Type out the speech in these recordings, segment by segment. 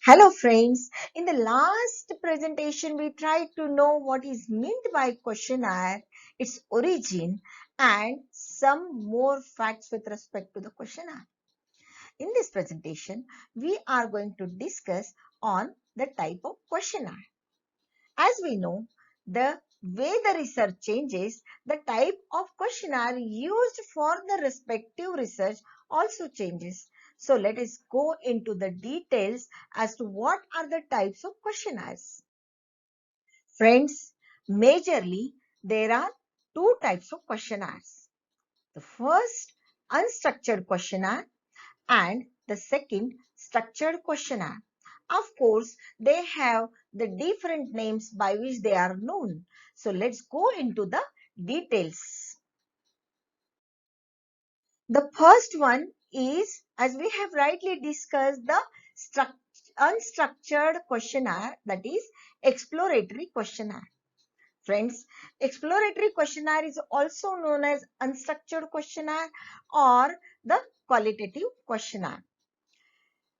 Hello friends, in the last presentation we tried to know what is meant by questionnaire, its origin and some more facts with respect to the questionnaire. In this presentation, we are going to discuss on the type of questionnaire. As we know, the way the research changes, the type of questionnaire used for the respective research also changes. So let us go into the details as to what are the types of questionnaires. Friends, majorly there are two types of questionnaires. The first, unstructured questionnaire, and the second, structured questionnaire. Of course, they have the different names by which they are known. So let's go into the details. The first one is, as we have rightly discussed, the unstructured questionnaire, that is exploratory questionnaire. Friends, exploratory questionnaire is also known as unstructured questionnaire or the qualitative questionnaire.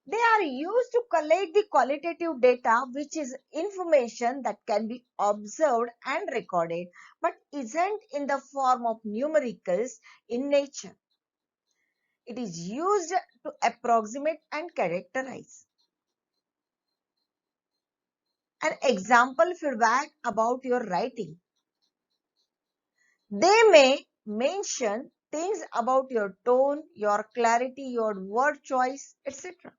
They are used to collect the qualitative data, which is information that can be observed and recorded, but isn't in the form of numericals in nature. It is used to approximate and characterize. An example feedback about your writing. They may mention things about your tone, your clarity, your word choice, etc.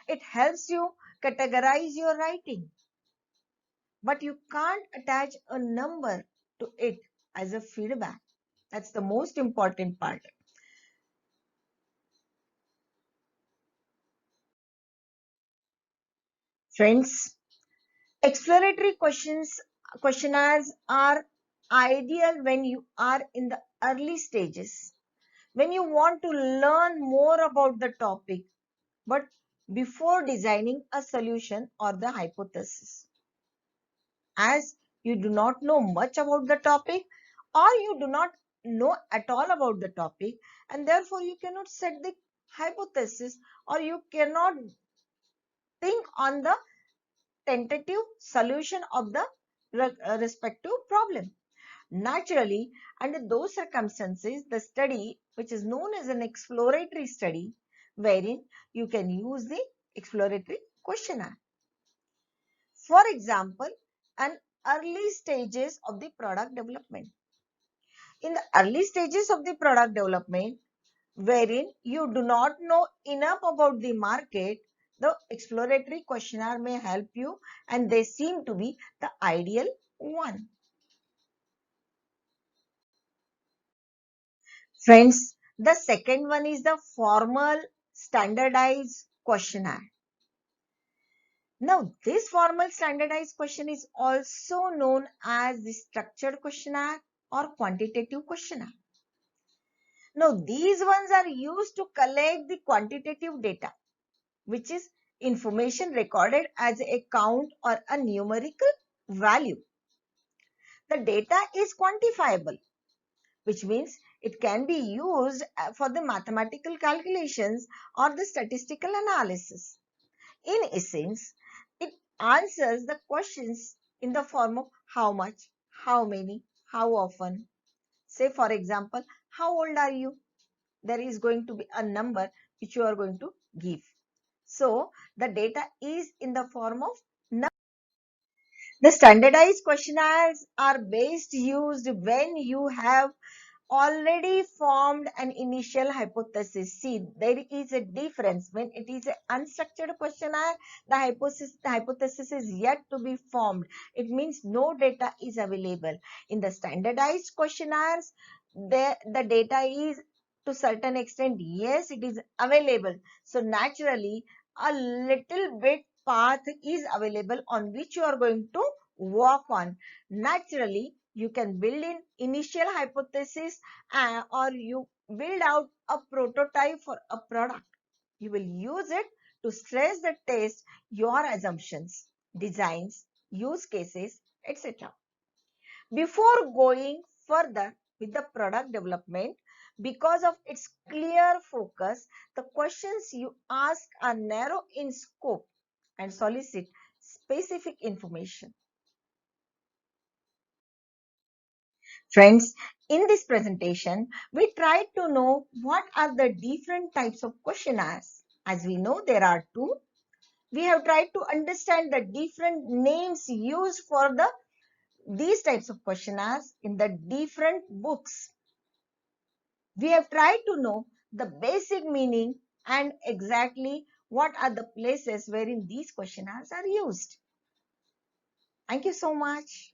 It helps you categorize your writing, but you can't attach a number to it as a feedback. That's the most important part. Friends, exploratory questionnaires are ideal when you are in the early stages, when you want to learn more about the topic, but before designing a solution or the hypothesis. As you do not know much about the topic or you do not know at all about the topic, and therefore you cannot set the hypothesis or you cannot think on the tentative solution of the respective problem. Naturally, under those circumstances, the study, which is known as an exploratory study, wherein you can use the exploratory questionnaire. For example, an early stages of the product development. In the early stages of the product development, wherein you do not know enough about the market, the exploratory questionnaire may help you, and they seem to be the ideal one. Friends, the second one is the formal standardized questionnaire. Now, this formal standardized question is also known as the structured questionnaire or quantitative questionnaire. Now, these ones are used to collect the quantitative data, which is information recorded as a count or a numerical value. The data is quantifiable, which means it can be used for the mathematical calculations or the statistical analysis. In essence, it answers the questions in the form of how much, how many, how often. Say for example, how old are you? There is going to be a number which you are going to give. So the data is in the form of number. The standardized questionnaires are best used when you have already formed an initial hypothesis. See, there is a difference. When it is an unstructured questionnaire, the hypothesis is yet to be formed. It means no data is available. In the standardized questionnaires, the data is to certain extent, yes, it is available. So naturally, a little bit path is available on which you are going to work on. Naturally, you can build in initial hypothesis or you build out a prototype for a product. You will use it to stress the test your assumptions, designs, use cases, etc. Before going further with the product development, because of its clear focus, the questions you ask are narrow in scope. and solicit specific information. Friends, in this presentation, we tried to know what are the different types of questionnaires. As we know, there are two. We have tried to understand the different names used for these types of questionnaires in the different books. We have tried to know the basic meaning and exactly what are the places wherein these questionnaires are used. Thank you so much.